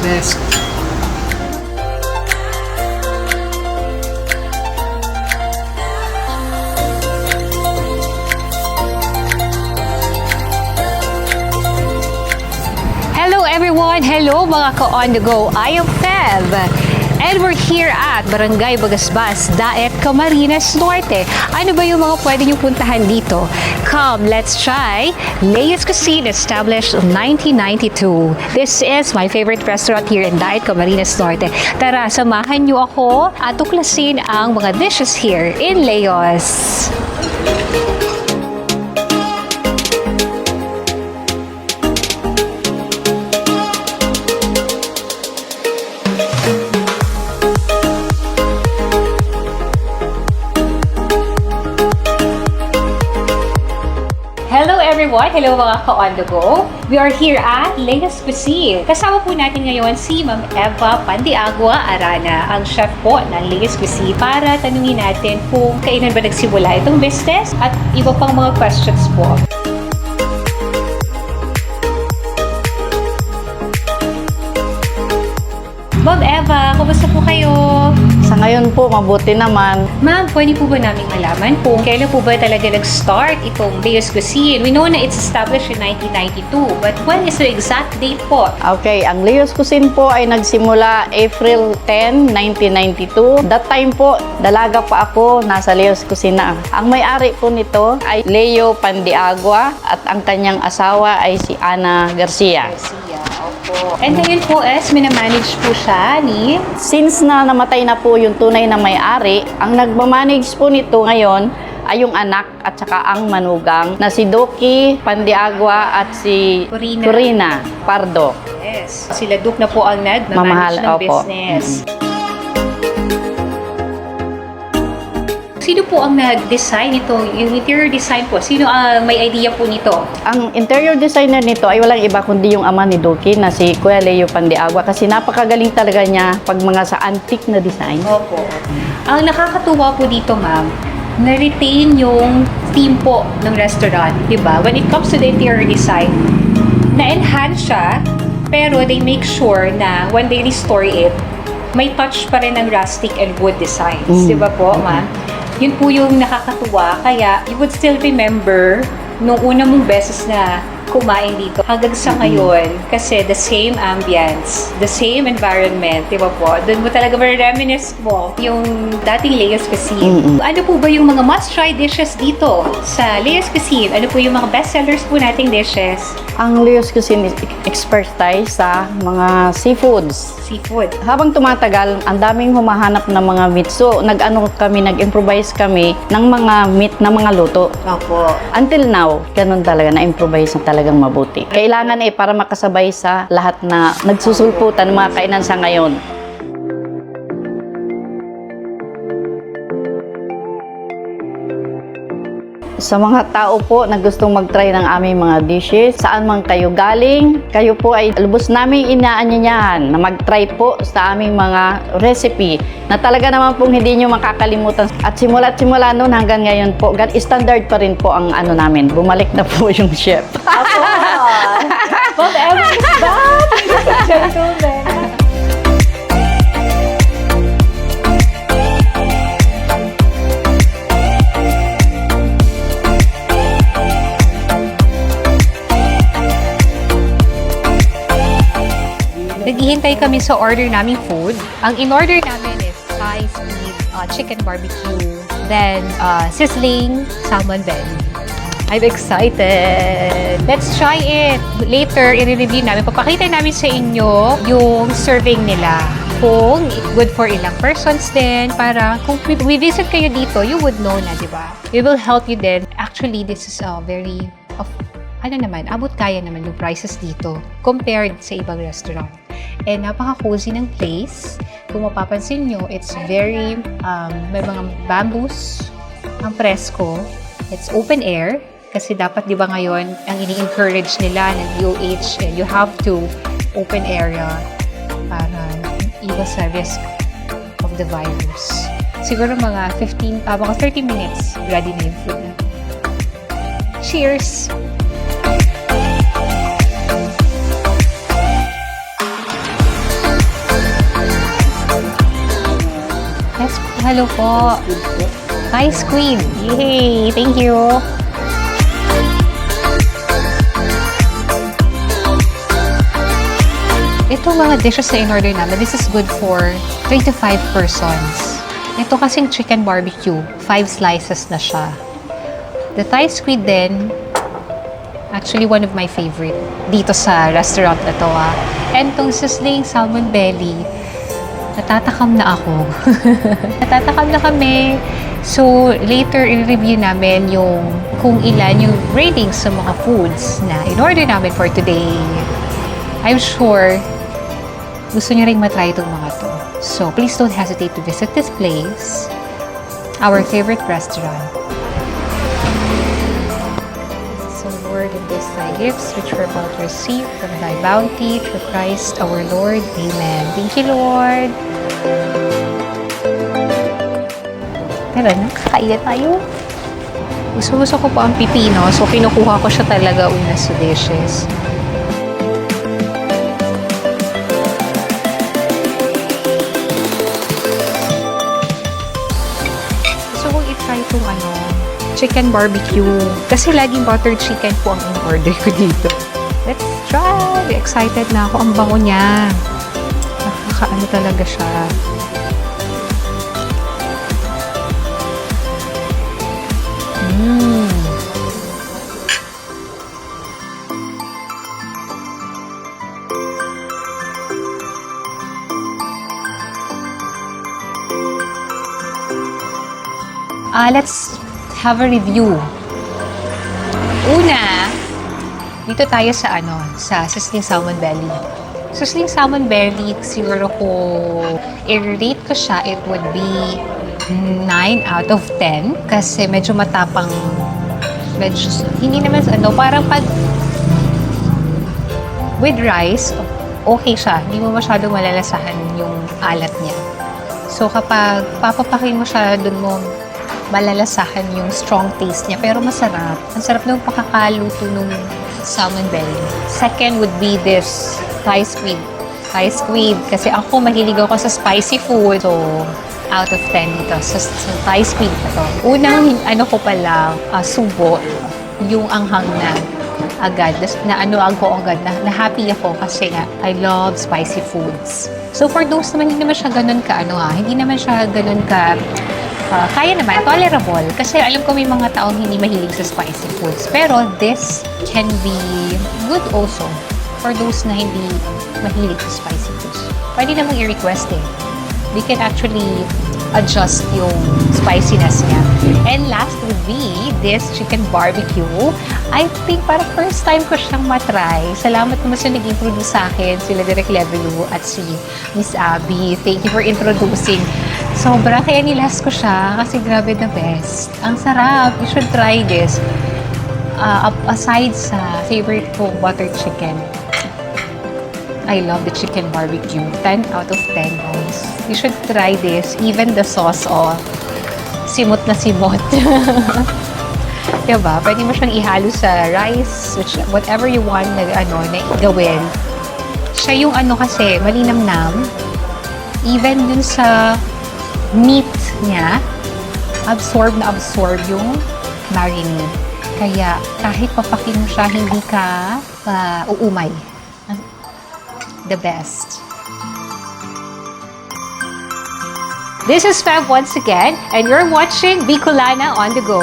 best. Hello everyone! Hello mga ka-on the go! I am Feb. And we're here at Barangay Bagasbas, Daet, Camarines Norte. Ano ba yung mga pwede nyo puntahan dito? Come, let's try Leo's Cuisine, established in 1992. This is my favorite restaurant here in Daet, Camarines Norte. Tara, samahan nyo ako at tuklasin ang mga dishes here in Leo's. Hello everyone! Hello mga ka-on the go! We are here at Leo's Cuisine. Kasama po natin ngayon si Ma'am Eva Pandiagua Arana, ang chef po ng Leo's Cuisine, para tanungin natin kung kailan ba nagsimula itong business at iba pang mga questions po. Ma'am Eva, kumusta po kayo? Sa ngayon po, mabuti naman. Ma'am, pwede po ba namin malaman kung kailan po ba talaga nag-start itong Leo's Cuisine? We know na it's established in 1992, but when is the exact date po? Okay, ang Leo's Cuisine po ay nagsimula April 10, 1992. That time po, dalaga pa ako, nasa Leo's Cuisine na. Ang may-ari po nito ay Leo Pandiagua at ang kanyang asawa ay si Ana Garcia. Opo. And ngayon po minamanage po siya ni... Since na namatay na po yung tunay na may-ari, ang nagmamanage po nito ngayon ay yung anak at saka ang manugang na si Doki Pandiagua at si Corina Pardo. Yes. Sila Duke na po ang nagmamanage ng business. Sino po ang nag-design nito? Yung interior design po, sino ang may idea po nito? Ang interior designer nito ay walang iba kundi yung ama ni Doki na si Kuya Leo Pandiagua kasi napakagaling talaga niya pag mga sa antique na design. Opo. Ang nakakatuwa po dito, ma'am, na-retain yung theme po ng restaurant, di ba? When it comes to the interior design, na-enhance siya, pero they make sure na when they restore it, may touch pa rin ng rustic and wood designs. Di ba po, ma'am? Yun po yung nakakatuwa. Kaya, you would still remember nung una mong beses na kumain dito hanggang sa ngayon, kasi the same ambience, the same environment, di ba po? Doon mo talaga ma-reminisce mo yung dating Leo's Cuisine. Ano po ba yung mga must-try dishes dito sa Leo's Cuisine? Ano po yung mga best-sellers po nating dishes? Ang Leo's Cuisine is expertise sa mga seafoods. Seafood. Habang tumatagal, ang daming humahanap ng mga meat. So, nag-improvise kami ng mga meat na mga luto. Opo. Until now, ganun talaga, na-improvise na talagang mabuti. Kailangan para makasabay sa lahat na nagsusulputan ng mga kainan sa ngayon. Sa mga tao po na gustong mag-try ng aming mga dishes, saan man kayo galing, kayo po ay lubos naming inaanyayahan na mag-try po sa aming mga recipe na talaga naman pong hindi nyo makakalimutan. At simula noon hanggang ngayon po, standard pa rin po ang namin. Bumalik na po yung chef. Ako! Ma'am Eva is back! Ladies and gentlemen! Naghihintay kami sa order naming food. Ang in-order namin is Thai speed chicken barbecue, then sizzling salmon belly. I'm excited! Let's try it! Later, i-review namin. Papakita namin sa inyo yung serving nila. Kung good for ilang persons din, para kung we visit kayo dito, you would know na, di ba? We will help you din. Actually, this is very, abot kaya naman yung prices dito compared sa ibang restaurant. And napaka-cozy ng place. Kung mapapansin nyo, it's very, may mga bamboos, ang presko. It's open air. Kasi dapat, di ba ngayon, ang ini-encourage nila ng DOH, you have to open area para iwas sa risk of the virus. Siguro mga 30 minutes, ready na yung food. Cheers! Yes, hello po. Thai squid. Yay! Thank you. Itong mga dishes na in-order namin, this is good for 3 to 5 persons. Ito kasing chicken barbecue, 5 slices na siya. The Thai squid din, actually one of my favorite dito sa restaurant na to. And itong sizzling salmon belly, natatakam na ako. Natatakam na kami. So, later, i-review namin yung kung ilan yung ratings sa mga foods na in-order namin for today. I'm sure gusto niyo ring matry itong mga to. So, please don't hesitate to visit this place, our favorite restaurant. So, Lord, in this thy gifts, which we're about to receive from thy bounty, through Christ our Lord. Amen. Thank you, Lord. Tara na, kakain tayo. Gusto ko po ang pipino, so kinukuha ko siya talaga una sa dishes. Try itong chicken barbecue. Kasi laging buttered chicken po ang in-order ko dito. Let's try! Excited na ako. Ang bango niya. Nakakaano talaga siya. Let's have a review. Una, dito tayo sa sa sizzling salmon belly. Sizzling salmon belly, siguro ko i-rate ko siya, it would be 9 out of 10 kasi medyo matapang, medyo, hindi naman parang pag with rice, okay siya. Hindi mo masyadong malalasahan yung alat niya. So kapag papapakin mo siya, dun mo malalasahan yung strong taste niya, pero masarap. Ang sarap ng pakakaluto ng salmon belly. Second would be this Thai squid. Thai squid. Kasi ako, mahilig ako sa spicy food. So, out of 10 dito. Sa Thai squid na to. Unang, ko pala, subo, yung anghang na agad. Ako agad. Na happy ako kasi nga, I love spicy foods. So, for those naman, hindi naman siya ganun ka, hindi naman siya ganun ka, kaya naman, tolerable. Kasi alam ko may mga taong hindi mahilig sa spicy foods. Pero this can be good also for those na hindi mahilig sa spicy foods. Pwede namang i-request eh. We can actually adjust yung spiciness niya. And last would be this chicken barbecue. I think parang first time ko siyang matry. Salamat naman sa nag-introduce sa akin, sila Direk Levelu at si Miss Abby. Thank you for introducing. Sobra, kaya nilas ko siya kasi grabe the best. Ang sarap. You should try this. Aside sa favorite ko, buttered chicken, I love the chicken barbecue. 10 out of 10 guys. You should try this. Even the sauce, simot na simot. Diba? Pwede mo siyang ihalo sa rice, whatever you want na gawin. Siya yung kasi, malinamnam. Even dun sa meat niya, absorb yung marinade. Kaya kahit papakin mo siya, hindi ka uumay. The best. This is Fab once again, and you're watching Bicolana on the Go.